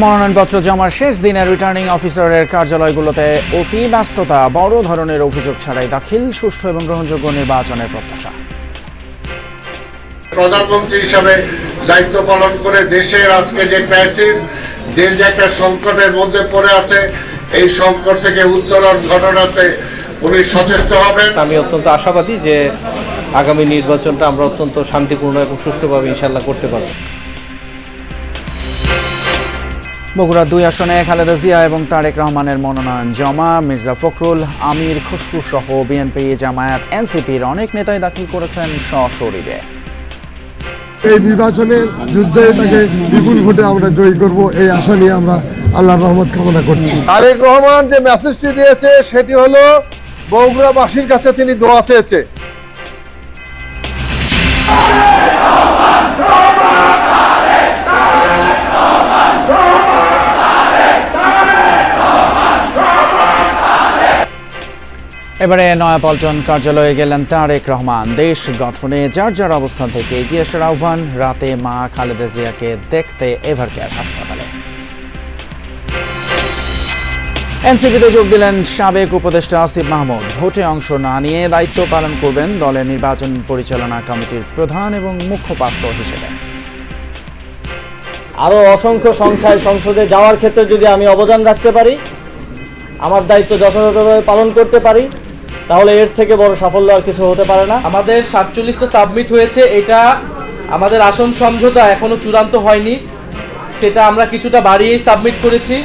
মনোনয়নপত্র জমার শেষ দিনে রিটার্নিং অফিসারের কার্যালয়গুলোতে অতি ব্যস্ততা, বড় ধরনের অভিযোগ ছাড়াই দাখিল, সুষ্ঠু এবং গ্রহণযোগ্য নির্বাচনের প্রত্যাশা। প্রধানমন্ত্রী হিসাবে দায়িত্ব পালন করে দেশের আজকে যে ক্রাইসিস, দেশ যে একটা সংকটের মধ্যে পড়ে আছে, এই সংকট থেকে উত্তরণ ঘটনাতে উনি সচেষ্ট হবেন। আমি অত্যন্ত আশাবাদী যে আগামী নির্বাচনটা আমরা অত্যন্ত শান্তিপূর্ণ এবং সুষ্ঠুভাবে ইনশাল্লাহ করতে পারব। বগুড়া 2 আসনে খালেদা জিয়া এবং তারেক রহমানের মনোনয়ন জমা। মির্জা ফখরুল, আমির খসরু সহ বিএনপি, জামায়াত, এনসিপির অনেক নেতাই দাখিল করেছেন সশরীরে। এই নির্বাচনের যুদ্ধে তাকে বিপুল ভোটে আমরা জয়ী করব, এই আশা নিয়ে আমরা আল্লাহর রহমত কামনা করছি। তারেক রহমান যে মেসেজটি দিয়েছে সেটি হলো বগুড়াবাসীর কাছে তিনি দোয়া চেয়েছে। এবারে নয়াপল্টন কার্যালয়ে গেলেন তারেক রহমান। দেশ গঠনে যার যার অবস্থান থেকে এগিয়ে আসার আহ্বান। রাতে মা খালেদা জিয়াকে দেখতে এভারকেয়ার হাসপাতালে। এনসিপিতে যোগ দিলেন সাবেক উপদেষ্টা আসিফ মাহমুদ। ভোটে অংশ না নিয়ে দায়িত্ব পালন করবেন দলের নির্বাচন পরিচালনা কমিটির প্রধান এবং মুখপাত্র হিসেবে। আরও অসংখ্য সংখ্যায় সংসদে যাওয়ার ক্ষেত্রে যদি আমি অবদান রাখতে পারি, আমার দায়িত্ব যথাযথভাবে পালন করতে পারি, তাহলে এর থেকে বড় সাফল্য আর কিছু হতে পারে না। আমাদের 47টা সাবমিট হয়েছে, এটা আমাদের আসন সমঝোতা এখনো চূড়ান্ত হয়নি, সেটা আমরা কিছুটা বাড়িয়েই সাবমিট করেছি।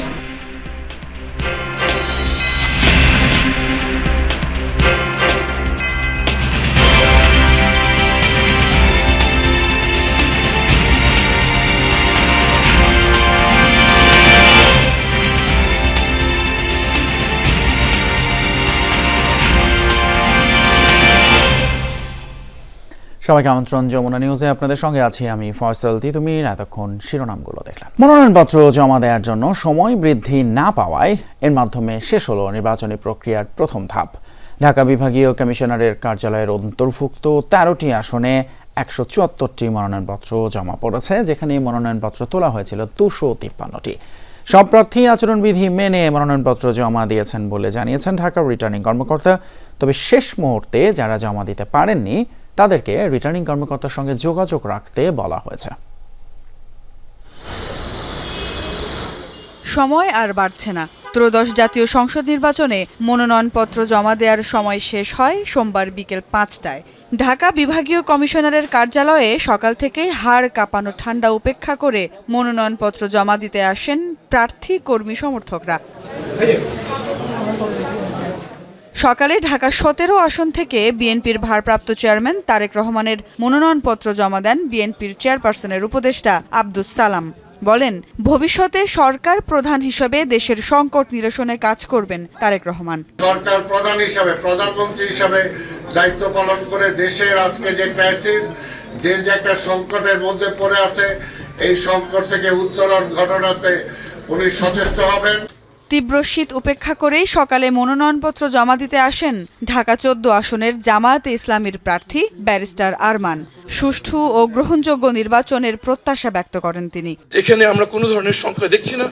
সবাইকে আমন্ত্রণ যমুনা নিউজে, আপনাদের সঙ্গে আছি আমি ফয়সাল তিতুমির। এতক্ষণ শিরোনামগুলো দেখলাম। মনোনয়নপত্র জমা দেওয়ার জন্য সময় বৃদ্ধি না পাওয়ায় এর মাধ্যমে শেষ হলো নির্বাচনী প্রক্রিয়ার প্রথম ধাপ। ঢাকা বিভাগীয় কমিশনারের কার্যালয়ের অন্তর্ভুক্ত 13টি আসনে 174টি মনোনয়নপত্র জমা পড়েছে, যেখানে মনোনয়নপত্র তোলা হয়েছিল 253টি। সব প্রার্থী আচরণবিধি মেনে মনোনয়নপত্র জমা দিয়েছেন বলে জানিয়েছেন ঢাকার রিটার্নিং কর্মকর্তা। তবে শেষ মুহূর্তে যারা জমা দিতে পারেননি তাদেরকে রিটার্নিং কর্মকর্তার সঙ্গে যোগাযোগ রাখতে বলা হয়েছে। সময় আর বাড়ছে না। ত্রয়োদশ জাতীয় সংসদ নির্বাচনে মনোনয়নপত্র জমা দেওয়ার সময় শেষ হয় সোমবার বিকেল 5টায়। ঢাকা বিভাগীয় কমিশনারের কার্যালয়ে সকাল থেকেই হাড় কাঁপানো ঠান্ডা উপেক্ষা করে মনোনয়নপত্র জমা দিতে আসেন প্রার্থী, কর্মী, সমর্থকরা। সকালে ঢাকা 17 আসন থেকে বিএনপির ভারপ্রাপ্ত চেয়ারম্যান তারেক রহমানের মনোনয়নপত্র জমা দেন বিএনপির চেয়ারপারসনের উপদেষ্টা আব্দুস সালাম। বলেন, ভবিষ্যতে সরকার প্রধান হিসেবে দেশের সংকট নিরসনে কাজ করবেন তারেক রহমান। সরকার প্রধান হিসাবে, প্রধানমন্ত্রী হিসাবে দায়িত্ব পালন করে দেশের আজকে যে ক্রাইসিস, দেশ যে একটা সংকটের মধ্যে পড়ে আছে, এই সংকট থেকে উত্তরণ ঘটনাতে উনি সচেষ্ট হবেন। তীব্র শীত উপেক্ষা করেই সকালে মনোনয়নপত্র জমা দিতে আসেন ঢাকা 14 আসনের জামায়াতে ইসলামীর প্রার্থী ব্যারিস্টার আরমান। সুষ্ঠু ও গ্রহণযোগ্য নির্বাচনের প্রত্যাশা ব্যক্ত করেন তিনি। এখানে আমরা কোনো ধরনের সংখ্যা দেখছি না।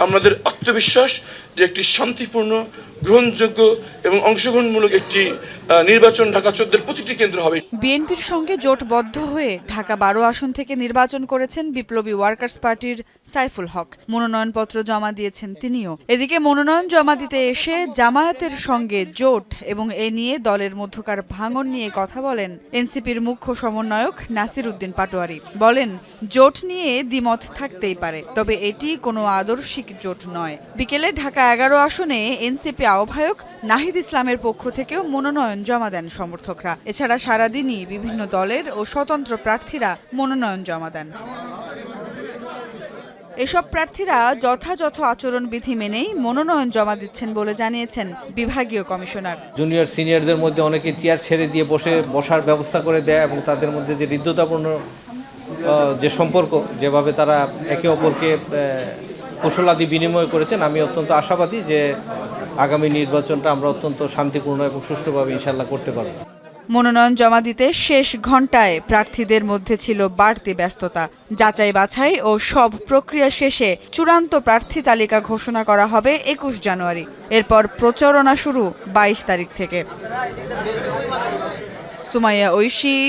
আমাদের আত্মবিশ্বাস যে একটি শান্তিপূর্ণ, গ্রহণযোগ্য এবং অংশগ্রহণমূলক একটি নির্বাচন ঢাকা 14 প্রতিটি কেন্দ্র হবে। বিএনপির সঙ্গে জোটবদ্ধ হয়ে ঢাকা 12 আসন থেকে নির্বাচন করেছেন বিপ্লবী ওয়ার্কার্স পার্টির সাইফুল হক। মনোনয়নপত্র জমা দিয়েছেন তিনিও। এদিকে মনোনয়ন জমা দিতে এসে জামায়াতের সঙ্গে জোট এবং এ নিয়ে দলের মধ্যকার ভাঙন নিয়ে কথা বলেন এনসিপির মুখ্য সমন্বয়ক নাসির উদ্দিন পাটোয়ারি। বলেন, জোট নিয়ে দ্বিমত থাকতেই পারে, তবে এটি কোনো আদর্শিক জোট নয়। বিকেলে ঢাকা 11 আসনে এনসিপি আহ্বায়ক নাহিদ ইসলামের পক্ষ থেকেও মনোনয়ন জমা দেন সমর্থকরা। এছাড়া সারাদিনই বিভিন্ন দলের ও স্বতন্ত্র প্রার্থীরা মনোনয়ন জমা দেন। এসব প্রার্থীরা যথাযথ আচরণবিধি মেনেই মনোনয়ন জমা দিচ্ছেন বলে জানিয়েছেন বিভাগীয় কমিশনার। জুনিয়র সিনিয়রদের মধ্যে অনেকে চেয়ার ছেড়ে দিয়ে বসার ব্যবস্থা করে দেয় এবং তাদের মধ্যে যে হৃদ্যতাপূর্ণ যে সম্পর্ক, যেভাবে তারা একে অপরকে কুশলাদি বিনিময় করেছেন, আমি অত্যন্ত আশাবাদী যে আগামী নির্বাচনটা আমরা অত্যন্ত শান্তিপূর্ণ এবং সুষ্ঠুভাবে ইনশাল্লাহ করতে পারব। মনোনয়ন জমা দিতে শেষ ঘণ্টায় প্রার্থীদের মধ্যে ছিল বাড়তি ব্যস্ততা। যাচাই বাছাই ও সব প্রক্রিয়া শেষে চূড়ান্ত প্রার্থী তালিকা ঘোষণা করা হবে 21 জানুয়ারি। এরপর প্রচারণা শুরু 22 তারিখ থেকে। সুমাইয়া ঐশী,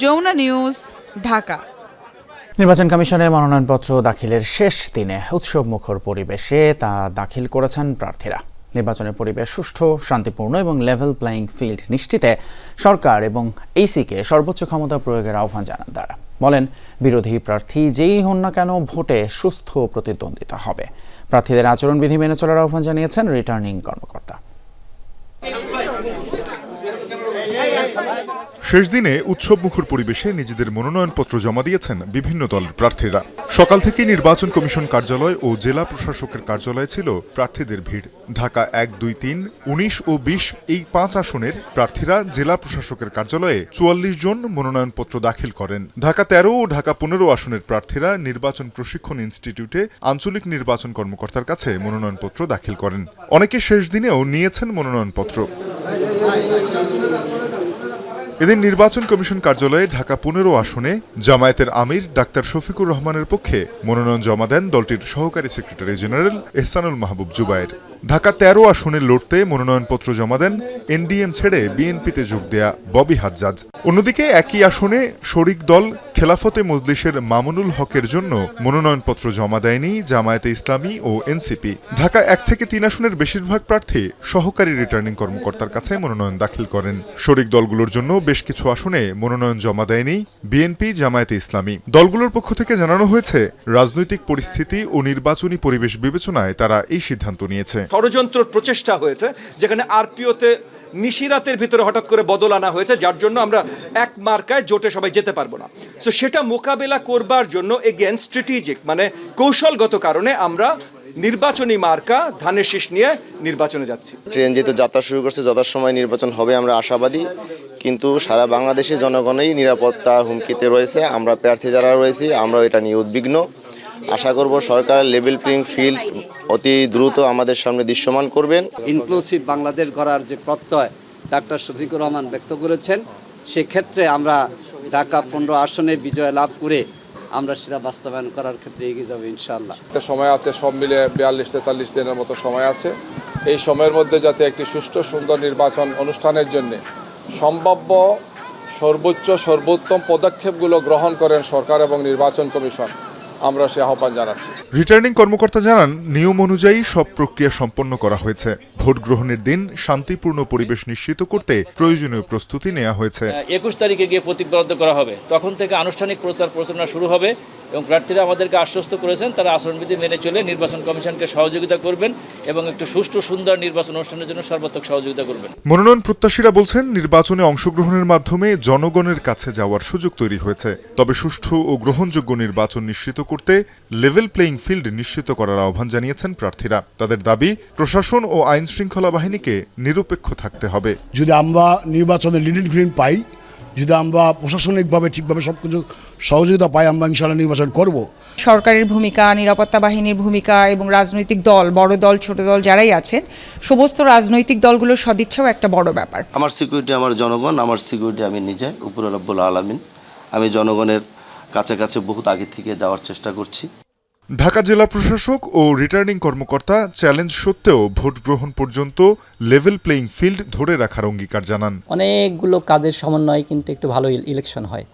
যমুনা নিউজ, ঢাকা। নির্বাচন কমিশনে মনোনয়নপত্র দাখিলের শেষ দিনে উৎসবমুখর পরিবেশে তা দাখিল করেছেন প্রার্থীরা। নির্বাচনের পরিবেশ সুষ্ঠু, শান্তিপূর্ণ এবং লেভেল প্লেইং ফিল্ড নিশ্চিতে সরকার এবং ইসিকে সর্বোচ্চ ক্ষমতা প্রয়োগের আহ্বান জানান তারা। বলেন, বিরোধী প্রার্থী যেই হন না কেন ভোটে সুস্থ প্রতিদ্বন্দ্বিতা হবে। প্রার্থীদের আচরণবিধি মেনে চলার আহ্বান জানিয়েছেন রিটার্নিং কর্মকর্তা। শেষ দিনে উৎসবমুখর পরিবেশে নিজেদের মনোনয়নপত্র জমা দিয়েছেন বিভিন্ন দলের প্রার্থীরা। সকাল থেকে নির্বাচন কমিশন কার্যালয় ও জেলা প্রশাসকের কার্যালয়ে ছিল প্রার্থীদের ভিড়। ঢাকা 1, 2, 3, 19 ও 20 এই 5 আসনের প্রার্থীরা জেলা প্রশাসকের কার্যালয়ে 44 জন মনোনয়নপত্র দাখিল করেন। ঢাকা 13 ও ঢাকা 15 আসনের প্রার্থীরা নির্বাচন প্রশিক্ষণ ইনস্টিটিউটে আঞ্চলিক নির্বাচন কর্মকর্তার কাছে মনোনয়নপত্র দাখিল করেন। অনেকে শেষ দিনেও নিয়েছেন মনোনয়নপত্র। এদিন নির্বাচন কমিশন কার্যালয়ে ঢাকা 15 আসনে জামায়াতের আমির ডাক্তার শফিকুর রহমানের পক্ষে মনোনয়ন জমা দেন দলটির সহকারী সেক্রেটারি জেনারেল এহসানুল মাহবুব জুবায়ের। ঢাকা 13 আসনে লড়তে মনোনয়নপত্র জমা দেন এনডিএম ছেড়ে বিএনপিতে যোগ দেয়া ববি হাজ্জাজ। অন্যদিকে একই আসনে শরিক দল খেলাফতে মজলিসের মামুনুল হকের জন্য মনোনয়নপত্র জমা দেয়নি জামায়াতে ইসলামী ও এনসিপি। ঢাকা 1 থেকে 3 আসনের বেশিরভাগ প্রার্থী সহকারী রিটার্নিং কর্মকর্তার কাছে মনোনয়ন দাখিল করেন। শরিক দলগুলোর জন্য বেশ কিছু আসনে মনোনয়ন জমা দেয়নি বিএনপি, জামায়াতে ইসলামী। দলগুলোর পক্ষ থেকে জানানো হয়েছে, রাজনৈতিক পরিস্থিতি ও নির্বাচনী পরিবেশ বিবেচনায় তারা এই সিদ্ধান্ত নিয়েছে। ষড়যন্ত্র প্রচেষ্টা হয়েছে, যেখানে আরপিওতে নিশিরাতের ভিতরে হঠাৎ করে বদল আনা হয়েছে, যার জন্য আমরা এক মার্কায় জোটে সবাই যেতে পারবো না। তো সেটা মোকাবেলা করবার জন্য এগেন স্ট্র্যাটেজিক মানে কৌশলগত কারণে আমরা নির্বাচনী মার্কা ধানের শীষ নিয়ে নির্বাচনে যাচ্ছি। ট্রেন যেহেতু যাত্রা শুরু করছে, যথাসময় নির্বাচন হবে আমরা আশাবাদী, কিন্তু সারা বাংলাদেশের জনগণই নিরাপত্তা হুমকিতে রয়েছে। আমরা প্রার্থী যারা রয়েছি আমরা এটা নিয়ে উদ্বিগ্ন। আশা করব সরকারের লেভেল প্লেইং ফিল্ড অতি দ্রুত আমাদের সামনে দৃশ্যমান করবেন। ইনক্লুসিভ বাংলাদেশ গড়ার যে প্রত্যয় ডাক্তার শফিকুর রহমান ব্যক্ত করেছেন, সেক্ষেত্রে আমরা ঢাকা 15 আসনে বিজয় লাভ করে আমরা সেটা বাস্তবায়ন করার ক্ষেত্রে এগিয়ে যাবো ইনশাআল্লাহ। সময় আছে, সব মিলে 42-43 দিনের মতো সময় আছে। এই সময়ের মধ্যে যাতে একটি সুষ্ঠু সুন্দর নির্বাচন অনুষ্ঠানের জন্য সম্ভাব্য সর্বোত্তম পদক্ষেপগুলো গ্রহণ করেন সরকার এবং নির্বাচন কমিশন, আমরা সে আহ্বান জানাচ্ছি। রিটার্নিং কর্মকর্তা জানান, নিয়ম অনুযায়ী সব প্রক্রিয়া সম্পন্ন করা হয়েছে। ভোট গ্রহণের দিন শান্তিপূর্ণ পরিবেশ নিশ্চিত করতে প্রয়োজনীয় প্রস্তুতি নেওয়া হয়েছে। 21 তারিখে গিয়ে প্রতিজ্ঞাবদ্ধ করা হবে, তখন থেকে আনুষ্ঠানিক প্রচারণা শুরু হবে এবং প্রার্থীরা আমাদেরকে আশ্বস্ত করেছেন তারা আচরণবিধি মেনে চলে নির্বাচন কমিশনকে সহযোগিতা করবেন এবং একটু সুষ্ঠু সুন্দর নির্বাচন অনুষ্ঠানের জন্য সর্বাত্মক সহযোগিতা করবেন। মনোনয়ন প্রত্যাশীরা বলছেন, নির্বাচনে অংশগ্রহণের মাধ্যমে জনগণের কাছে যাওয়ার সুযোগ তৈরি হয়েছে। তবে সুষ্ঠু ও গ্রহণযোগ্য নির্বাচন নিশ্চিত করতে লেভেল প্লেইং ফিল্ড নিশ্চিত করার আহ্বান জানিয়েছেন প্রার্থীরা। তাদের দাবি, প্রশাসন ও আইন শৃঙ্খলা বাহিনীকে নিরপেক্ষ থাকতে হবে। যদি আমরা নির্বাচনে লিডিং ফিল্ড পাই, যদি আমরা প্রশাসনিকভাবে ঠিকভাবে সবকিছু সহযোগিতা পাই, আমরা ইনশাআল্লাহ নির্বাচন করব। সরকারের ভূমিকা, নিরাপত্তা বাহিনীর ভূমিকা এবং রাজনৈতিক দল, বড় দল ছোট দল যারাই আছেন, সমস্ত রাজনৈতিক দলগুলোর সদিচ্ছাও একটা বড় ব্যাপার। আমার সিকিউরিটি আমার জনগণ, আমার সিকিউরিটি আমি নিজে, উপরে রব্বুল আলামিন। আমি জনগণের কাছে বহুত আগে থেকে যাওয়ার চেষ্টা করছি। ঢাকা জেলা প্রশাসক ও রিটার্নিং কর্মকর্তা চ্যালেঞ্জ সত্ত্বেও ভোট গ্রহণ পর্যন্ত লেভেল প্লেইং ফিল্ড ধরে রাখার অঙ্গীকার জানান। অনেকগুলো কাজের সমন্বয়ে কিন্তু একটু ভালো ইলেকশন হয়,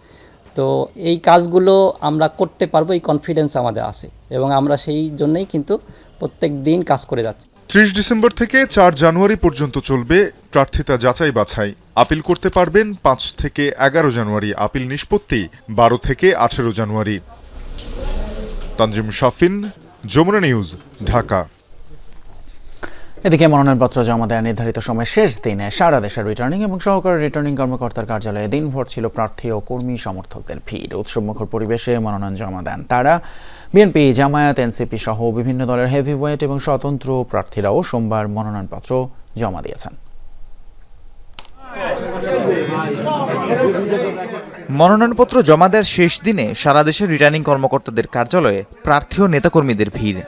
তো এই কাজগুলো আমরা করতে পারবো, এই কনফিডেন্স আমাদের আছে এবং আমরা সেই জন্যই কিন্তু প্রত্যেক দিন কাজ করে যাচ্ছি। 30 ডিসেম্বর থেকে 4 জানুয়ারি পর্যন্ত চলবে প্রার্থিতা যাচাই বাছাই। আপিল করতে পারবেন 5 থেকে 11 জানুয়ারি, আপিল নিষ্পত্তি 12 থেকে 18 জানুয়ারি। তানজিম শাফিন, যমুনা নিউজ, ঢাকা। এদিকে মনোনয়নপত্র জমা দেওয়ার নির্ধারিত সময়ের শেষ দিনে সারা দেশের রিটার্নিং এবং সহকারী রিটার্নিং কর্মকর্তার কার্যালয়ে দিনভর ছিল প্রার্থী ও কর্মী সমর্থকদের ভিড়। উৎসবমুখর পরিবেশে মনোনয়ন জমা দেন তারা। বিএনপি, জামায়াত, এনসিপি সহ বিভিন্ন দলের হেভিওয়েট এবং স্বতন্ত্র প্রার্থীরাও সোমবার মনোনয়নপত্র জমা দিয়েছেন। মনোনয়নপত্র জমা দেওয়ার শেষ দিনে সারা দেশের রিটার্নিং কর্মকর্তাদের কার্যালয়ে প্রার্থী ও নেতাকর্মীদের ভিড়।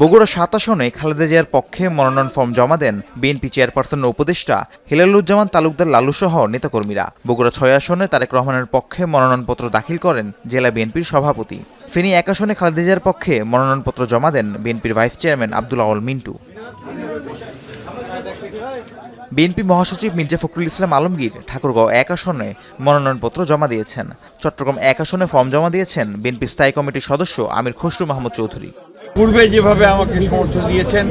বগুড়া 7 আসনে খালেদা জিয়ার পক্ষে মনোনয়ন ফর্ম জমা দেন বিএনপি চেয়ারপারসনের উপদেষ্টা হেলালুজ্জামান তালুকদার লালু সহ নেতাকর্মীরা। বগুড়া 6 আসনে তারেক রহমানের পক্ষে মনোনয়নপত্র দাখিল করেন জেলা বিএনপির সভাপতি। ফেনী 1 আসনে খালেদা জিয়ার পক্ষে মনোনয়নপত্র জমা দেন বিএনপির vice chairman Abdul Awal Mintu. BNP মহাসচিব মির্জা ফখরুল ইসলাম আলমগীর ঠাকুরগাঁও 1 আসনে মনোনয়নপত্র জমা দিয়েছেন। চট্টগ্রাম 1 আসনে ফর্ম জমা দিয়েছেন বিএনপি স্থায়ী কমিটির সদস্য আমির খসরু মাহমুদ চৌধুরী। পূর্বে যেভাবে আমাকে সমর্থন দিয়েছেন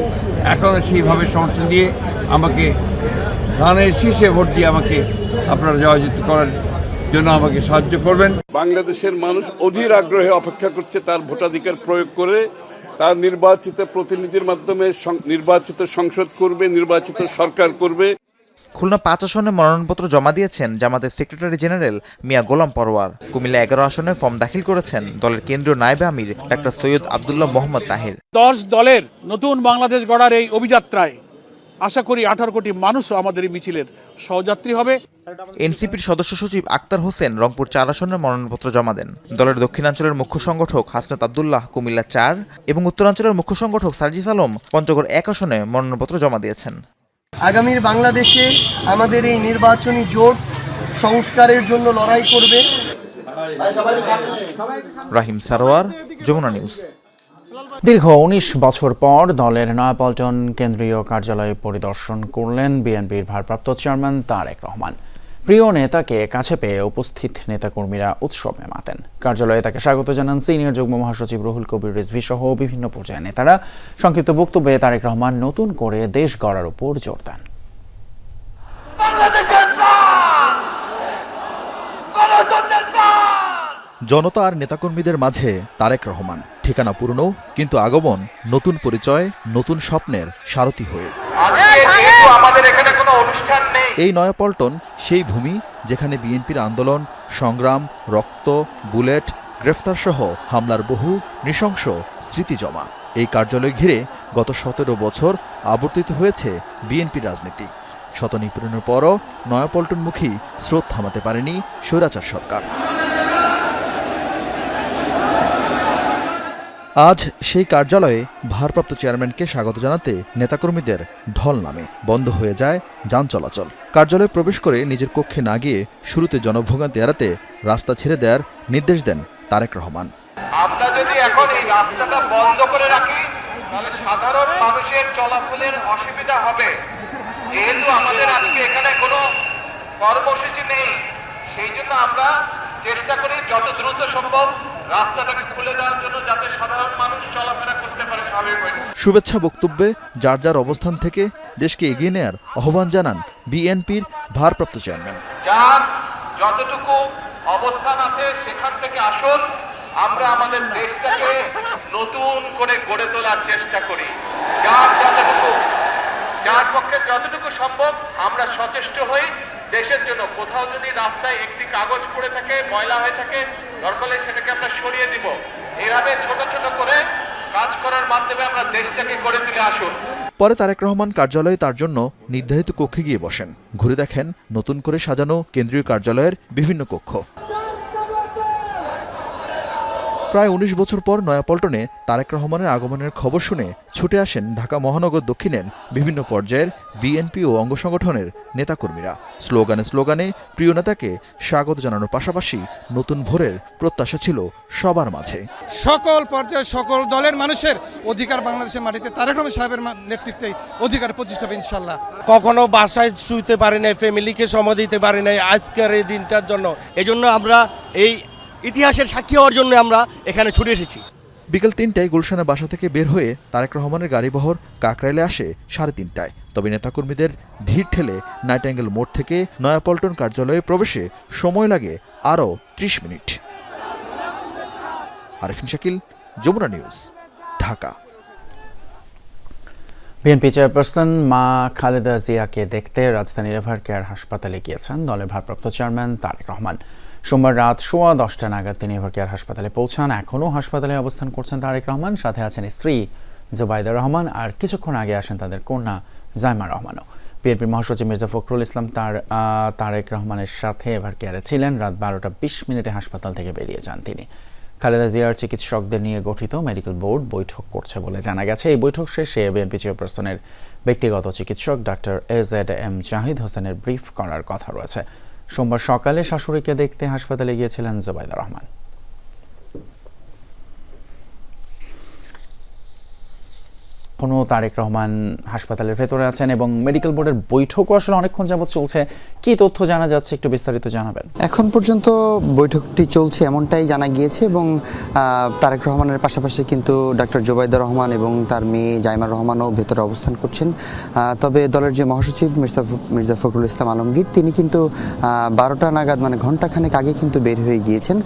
এখনো সেইভাবে সমর্থন দিয়ে আমাকে ধানের শীষে ভোট দিয়ে আমাকে আপনারা জয়যুক্ত করার জন্য আমাকে সাহায্য করবেন। বাংলাদেশের মানুষ অধীর আগ্রহে অপেক্ষা করছে তার ভোটাধিকার প্রয়োগ করে তার নির্বাচিত প্রতিনিধির মাধ্যমে নির্বাচিত সংসদ করবে, নির্বাচিত সরকার করবে। খুলনা 5 আসনে মনোনয়নপত্র জমা দিয়েছেন জামাতের সেক্রেটারি জেনারেল মিয়া গোলাম পরোয়ার। কুমিল্লা 11 আসনে ফর্ম দাখিল করেছেন দলের কেন্দ্রীয় নায়েবে আমির ডাক্তার সৈয়দ আব্দুল্লাহ মোহাম্মদ তাহের। 10 দলের নতুন বাংলাদেশ গড়ার এই অভিযাত্রায় আশা করি 18 কোটি মানুষও আমাদের এই মিছিলের সহযাত্রী হবে। এনসিপির সদস্য সচিব আক্তার হোসেন রংপুর 4 আসনের মনোনয়নপত্র জমা দেন। দলের দক্ষিণাঞ্চলের মুখ্য সংগঠক হাসনাত আব্দুল্লাহ কুমিল্লা 4 এবং উত্তরাঞ্চলের মুখ্য সংগঠক সার্জিস আলম পঞ্চগড় 1 আসনে মনোনয়নপত্র জমা দিয়েছেন। আগামীর বাংলাদেশে আমাদের এই নির্বাচনী জোট সংস্কারের জন্য লড়াই করবে। রাহিম সারোয়ার, যমুনা নিউজ। দীর্ঘ 19 বছর পর দলের নয়াপল্টন কেন্দ্রীয় কার্যালয় পরিদর্শন করলেন বিএনপির ভারপ্রাপ্ত চেয়ারম্যান তারেক রহমান। প্রিয় নেতাকে কাছে পেয়ে উপস্থিত নেতাকর্মীরা উৎসবে মাতেন। কার্যালয়ে তাকে স্বাগত জানান সিনিয়র যুগ্ম মহাসচিব রুহুল কবির রিজভী সহ বিভিন্ন পর্যায়ের নেতারা। সংক্ষিপ্ত বক্তব্যে তারেক রহমান নতুন করে দেশ গড়ার উপর জোর দেন। জনতা আর নেতাকর্মীদের মাঝে তারেক রহমান, ঠিকানা পুরনো কিন্তু আগমন নতুন পরিচয়, নতুন স্বপ্নের সারথি হয়ে। এই নয়াপল্টন সেই ভূমি যেখানে বিএনপির আন্দোলন, সংগ্রাম, রক্ত, বুলেট, গ্রেফতার সহ হামলার বহু নৃশংস স্মৃতি জমা। এই কার্যালয় ঘিরে গত 17 বছর আবর্তিত হয়েছে বিএনপির রাজনীতি। শত নিপীড়নের পরও নয়াপল্টনমুখী স্রোত থামাতে পারেনি স্বৈরাচার সরকার। আজ সেই কার্যালয়ে ভারপ্রাপ্ত চেয়ারম্যানকে স্বাগত জানাতে নেতাকর্মীদের ঢল নামে। বন্ধ হয়ে যায় যান চলাচল। কার্যালয়ে প্রবেশ করে নিজের কক্ষে না গিয়ে শুরুতে জনভোগান্তি এড়াতে রাস্তা ছেড়ে দেওয়ার নির্দেশ দেন তারেক রহমান। আমরা যদি এখন এই রাস্তাটা বন্ধ করে রাখি তাহলে সাধারণ মানুষের চলাচলের অসুবিধা হবে। যেহেতু আমাদের আজকে এখানে কোনো কর্মসূচি নেই, সেই জন্য আমরা চেষ্টা করি যত দ্রুত সম্ভব রাস্তাটাকে খুলে দেওয়ার জন্য, যাতে সাধারণ মানুষ চলাফেরা করতে পারে স্বাভাবিকভাবে। শুভেচ্ছা বক্তব্যে যার যার অবস্থান থেকে দেশকে এগিয়ে নেয়ার আহ্বান জানান বিএনপির ভারপ্রাপ্ত চেয়ারম্যান। যার যতটুকু অবস্থান আছে সেখান থেকে আসুন, আমরা আমাদের দেশটাকে নতুন করে গড়ে তোলার চেষ্টা করি। যার পক্ষে যতটুকু সম্ভব আমরা সচেষ্ট হই দেশের জন্য। কোথাও যদি রাস্তায় একটি কাগজ পড়ে থাকে, ময়লা হয়ে থাকে, দরকার হলে সেটাকে আমরা সরিয়ে দিব। এইভাবে ছোট ছোট করে কাজ করার মাধ্যমে আমরা দেশটাকে গড়ে তুলে আসুন। পরে তারেক রহমান কার্যালয়ে তার জন্য নির্ধারিত কক্ষে গিয়ে বসেন। ঘুরে দেখেন নতুন করে সাজানো কেন্দ্রীয় কার্যালয়ের বিভিন্ন কক্ষ। প্রায় 19 বছর পর নয়াপল্টনে তারেক রহমানের আগমনের খবর শুনে ছুটে আসেন ঢাকা মহানগর দক্ষিণের বিভিন্ন পর্যায়ের বিএনপি ও অঙ্গ সংগঠনের নেতাকর্মীরা। স্লোগানে স্লোগানে প্রিয় নেতাকে স্বাগত জানানোর পাশাপাশি নতুন ভোরের প্রত্যাশা ছিল সবার মাঝে। সকল পর্যায়ে সকল দলের মানুষের অধিকার বাংলাদেশের মাটিতে তারেক রহমান সাহেবের নেতৃত্বে অধিকার প্রতিষ্ঠা হবে ইনশাল্লাহ। কখনো বাসায় শুইতে পারি নাই, ফ্যামিলিকে সময় দিতে পারি নাই আজকের এই দিনটার জন্য। এজন্য আমরা এই ইতিহাসের সাক্ষী হওয়ার জন্য আমরা এখানে ছুটে এসেছি। বিকেল 3টায় গুলশানের বাসা থেকে বের হয়ে তারেক রহমানের গাড়িবহর কাকরাইলে আসে 3:30টায়। তবে নেতাকর্মীদের ভিড় ঠেলে নাইটাঙ্গেল মোড় থেকে নয়াপল্টন কার্যালয়ে প্রবেশে সময় লাগে আরও 30 মিনিট। Arifin Shakil, Jamuna news, Dhaka. BNP chairperson মা খালেদা জিয়াকে দেখতে রাজধানীর এভার কেয়ার হাসপাতালে গিয়েছেন দলের ভারপ্রাপ্ত চেয়ারম্যান তারেক রহমান। সোমবার রাত 10:15 নাগাদ তিনি এভার কেয়ার হাসপাতালে পৌঁছান। এখনও হাসপাতালে অবস্থান করছেন তারেক রহমান। সাথে আছেন স্ত্রী জুবাইদা রহমান আর কিছুক্ষণ আগে আসেন তাদের কন্যা জাইমা রহমানও। বিএনপি মহাসচিব মির্জা ফখরুল ইসলাম তারেক রহমানের সাথে এভার কেয়ারে ছিলেন। রাত 12টা 20 মিনিটে হাসপাতাল থেকে বেরিয়ে যান তিনি। খালেদা জিয়ার চিকিৎসকদের নিয়ে গঠিত মেডিকেল বোর্ড বৈঠক করছে বলে জানা গেছে। এই বৈঠক শেষে বিএনপি চেয়ারপারসনের ব্যক্তিগত চিকিৎসক ডাক্তার AZM জাহিদ হোসেনের ব্রিফ করার কথা রয়েছে। সোমবার সকালে শাশুড়িকে দেখতে হাসপাতালে গিয়েছিলেন জুবাইদা রহমান। এখনও তারেক রহমান হাসপাতালের ভেতরে আছেন এবং মেডিকেল বোর্ডের বৈঠকও আসলে অনেকক্ষণ যাবৎ চলছে। কি তথ্য জানা যাচ্ছে একটু বিস্তারিত জানাবেন। এখন পর্যন্ত বৈঠকটি চলছে এমনটাই জানা গিয়েছে এবং তারেক রহমানের পাশাপাশি কিন্তু ডাক্তার জুবাইদা রহমান এবং তার মেয়ে জাইমার রহমানও ভেতরে অবস্থান করছেন। তবে দলের যে মহাসচিব মির্জা ফখরুল ইসলাম আলমগীর তিনি কিন্তু 12টা নাগাদ মানে ঘণ্টাখানেক আগে কিন্তু বের হয়ে গিয়েছেন।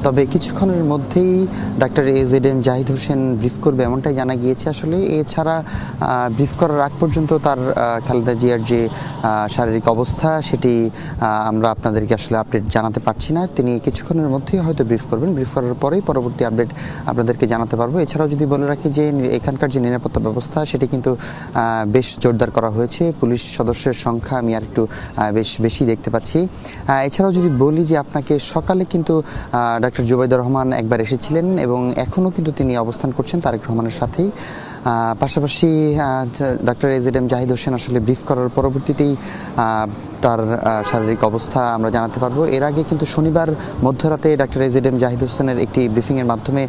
তবে কিছুক্ষণের মধ্যেই doctor AZM Zahid Hossain brief করবে এমনটাই জানা গিয়েছে। আসলে ছাড়া ব্রিফ করার আগ পর্যন্ত তার খালেদা জিয়ার যে শারীরিক অবস্থা সেটি আমরা আপনাদেরকে আসলে আপডেট জানাতে পারছি না। তিনি কিছুক্ষণের মধ্যেই হয়তো ব্রিফ করবেন। ব্রিফ করার পরেই পরবর্তী আপডেট আপনাদেরকে জানাতে পারবো। এছাড়াও যদি বলে রাখি যে এখানকার যে নিরাপত্তা ব্যবস্থা সেটি কিন্তু বেশ জোরদার করা হয়েছে। পুলিশ সদস্যের সংখ্যা আমি আর একটু বেশি দেখতে পাচ্ছি। এছাড়াও যদি বলি যে আপনাকে সকালে কিন্তু ডাক্তার জুবাইদা রহমান একবার এসেছিলেন এবং এখনও কিন্তু তিনি অবস্থান করছেন তারেক রহমানের সাথেই। পাশাপাশি ডাক্তার AZM জাহিদ হোসেন আসলে ব্রিফ করার পরবর্তীতেই তার শারীরিক অবস্থা আমরা জানাতে পারবো। এর আগে কিন্তু শনিবার মধ্যরাতে ডাক্তার AZM জাহিদ হোসেনের একটি ব্রিফিংয়ের মাধ্যমে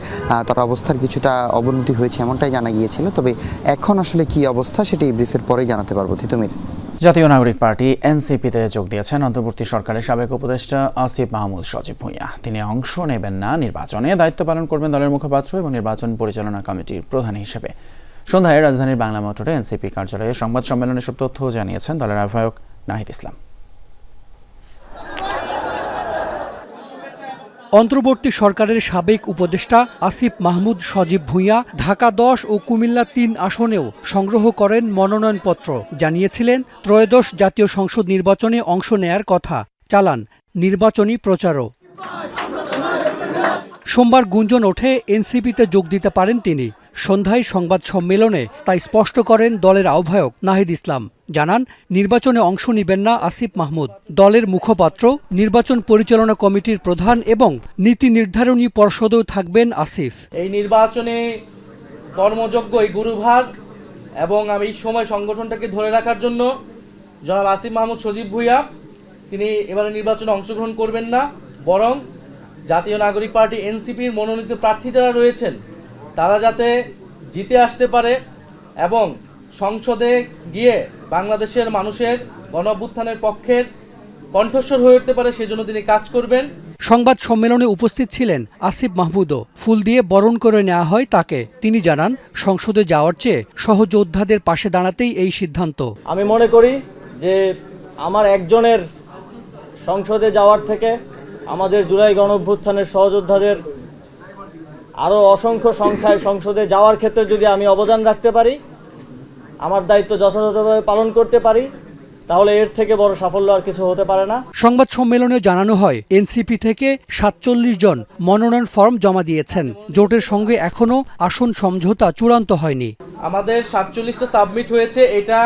তার অবস্থার কিছুটা অবনতি হয়েছে এমনটাই জানা গিয়েছিল। তবে এখন আসলে কি অবস্থা সেটি ব্রিফের পরেই জানাতে পারবো। তিতুমির। জাতীয় নাগরিক পার্টি NCP-তে যোগ দিয়েছেন অন্তর্বর্তী সরকারের সাবেক উপদেষ্টা আসিফ মাহমুদ সজীব ভুঁইয়া। তিনি অংশ নেবেন না নির্বাচনে, দায়িত্ব পালন করবেন দলের মুখপাত্র এবং নির্বাচন পরিচালনা কমিটির প্রধান হিসেবে। সন্ধ্যায় রাজধানীর বাংলা মোটরে NCP কার্যালয়ে সংবাদ সম্মেলনে সব তথ্য জানিয়েছেন দলের আহ্বায়ক নাহিদ ইসলাম। অন্তর্বর্তী সরকারের সাবেক উপদেষ্টা আসিফ মাহমুদ সজীব ভুঁইয়া ঢাকা 10 ও কুমিল্লা 3 আসনেও সংগ্রহ করেন মনোনয়নপত্র। জানিয়েছিলেন ত্রয়োদশ জাতীয় সংসদ নির্বাচনে অংশ নেয়ার কথা, চালান নির্বাচনী প্রচারও। সোমবার গুঞ্জন ওঠে NCP-তে যোগ দিতে পারেন তিনি। সন্ধ্যায় সংবাদ সম্মেলনে তাই স্পষ্ট করেন দলের আহ্বায়ক নাহিদ ইসলাম। জানান নির্বাচনে অংশ নেবেন না আসিফ মাহমুদ। দলের মুখপাত্র, নির্বাচন পরিচালনা কমিটির প্রধান এবং নীতি নির্ধারণী পর্ষদেও থাকবেন আসিফ। এই নির্বাচনে কর্মযোগ্য এই গুরুভার এবং আমি এই সময় সংগঠনটাকে ধরে রাখার জন্য জনাব আসিফ মাহমুদ সজীব ভুঁইয়া তিনি এবারে নির্বাচনে অংশগ্রহণ করবেন না, বরং জাতীয় নাগরিক পার্টি NCP-র মনোনীত প্রার্থী যারা রয়েছেন তারা যাতে জিতে আসতে পারে এবং সংসদে গিয়ে বাংলাদেশের মানুষের গণঅভ্যুত্থানের পক্ষের কণ্ঠস্বর হয়ে উঠতে পারে সেজন্য তিনি কাজ করবেন। সংবাদ সম্মেলনে উপস্থিত ছিলেন আসিফ মাহমুদও। ফুল দিয়ে বরণ করে নেওয়া হয় তাকে। তিনি জানান সংসদে যাওয়ার চেয়ে সহযোদ্ধাদের পাশে দাঁড়াতেই এই সিদ্ধান্ত। আমি মনে করি যে আমার একজনের সংসদে যাওয়ার থেকে আমাদের জুলাই গণঅভ্যুত্থানের সহযোদ্ধাদের আরও অসংখ্য সংখ্যায় সংসদে যাওয়ার ক্ষেত্রে যদি আমি অবদান রাখতে পারি, আমার দায়িত্ব যথাযথভাবে পালন করতে পারি, তাহলে এর থেকে বড় সাফল্য আর কিছু হতে পারে না। সংবাদ সম্মেলনে জানানো হয় NCP থেকে 47 জন মনোনয়ন ফর্ম জমা দিয়েছেন। জোটের সঙ্গে এখনো আসন সমঝোতা চূড়ান্ত হয়নি। আমাদের 47টা সাবমিট হয়েছে, এটা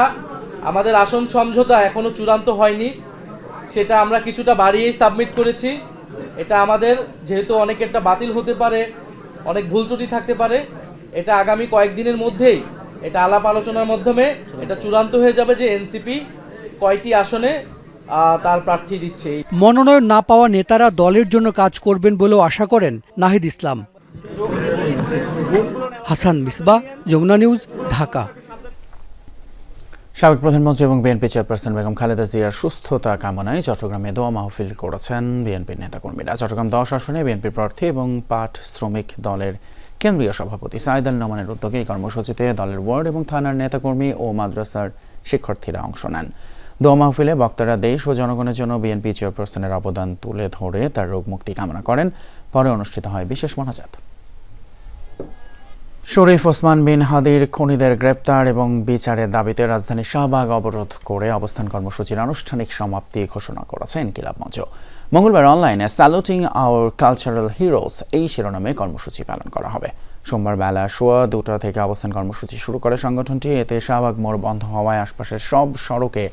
আমাদের আসন সমঝোতা এখনো চূড়ান্ত হয়নি, সেটা আমরা কিছুটা বাড়িয়েই সাবমিট করেছি। এটা আমাদের যেহেতু অনেকেরটা বাতিল হতে পারে, অনেক ভুল ত্রুটি থাকতে পারে, এটা আগামী কয়েকদিনের মধ্যেই এটা আলাপ আলোচনার মাধ্যমে এটা চূড়ান্ত হয়ে যাবে যে NCP কয়টি আসনে তার প্রার্থী দিচ্ছে। মনোনয়ন না পাওয়া নেতারা দলের জন্য কাজ করবেন বলেও আশা করেন নাহিদ ইসলাম। হাসান মিসবাহ, যমুনা নিউজ, ঢাকা। সাবেক প্রধানমন্ত্রী এবং বিএনপি চেয়ারপারসন বেগম খালেদা জিয়ার সুস্থতা কামনায় চট্টগ্রামে দোয়া মাহফিল করেছেন বিএনপির নেতাকর্মীরা। চট্টগ্রাম 10 আসনে বিএনপির প্রার্থী এবং পাট শ্রমিক দলের কেন্দ্রীয় সভাপতি সাইদ আল নোমানের উদ্যোগে এই কর্মসূচিতে দলের ওয়ার্ড এবং থানার নেতাকর্মী ও মাদ্রাসার শিক্ষার্থীরা অংশ নেন। দোয়া মাহফিলে বক্তারা দেশ ও জনগণের জন্য বিএনপি চেয়ারপারসনের অবদান তুলে ধরে তার রোগ মুক্তি কামনা করেন। পরে অনুষ্ঠিত হয় বিশেষ মোনাজাত। শরীফ ওসমান বিন হাদির খুনিদের গ্রেপ্তার এবং বিচারের দাবিতে রাজধানীর শাহবাগ অবরোধ করে অবস্থান কর্মসূচির আনুষ্ঠানিক সমাপ্তি ঘোষণা করেছে ইনকিলাব মঞ্চ। মঙ্গলবার অনলাইনে স্যালুটিং আওয়ার কালচারাল হিরোজ এই শিরোনামে কর্মসূচি পালন করা হবে। সোমবার বেলা 2:15 থেকে অবস্থান কর্মসূচি শুরু করে সংগঠনটি। এতে শাহবাগ মোড় বন্ধ হওয়ায় আশপাশের সব সড়কে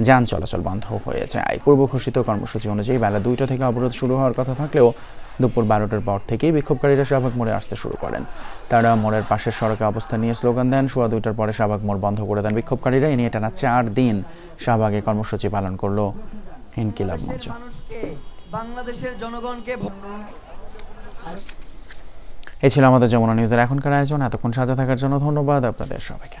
যান চলাচল বন্ধ হয়ে যায়। পূর্ব ঘোষিত কর্মসূচি অনুযায়ী বেলা 2টা থেকে অবরোধ শুরু হওয়ার কথা থাকলেও দুপুর 12টার পর থেকেই বিক্ষোভকারীরা শাহবাগ মোড়ে আসতে শুরু করেন। তারা মোড়ের পাশের সড়কে অবস্থান নিয়ে স্লোগান দেন। সোয়া 2টার পরে শাহবাগ মোড় বন্ধ করে দেন বিক্ষোভকারীরা। এ নিয়ে টানা 4 দিন শাহবাগে কর্মসূচি পালন করল ইনকিলাব মঞ্চ। বাংলাদেশের জনগণকে এই ছিল আমাদের যমুনা নিউজের এখনকার আয়োজন। এতক্ষণ সাথে থাকার জন্য ধন্যবাদ আপনাদের সবাইকে।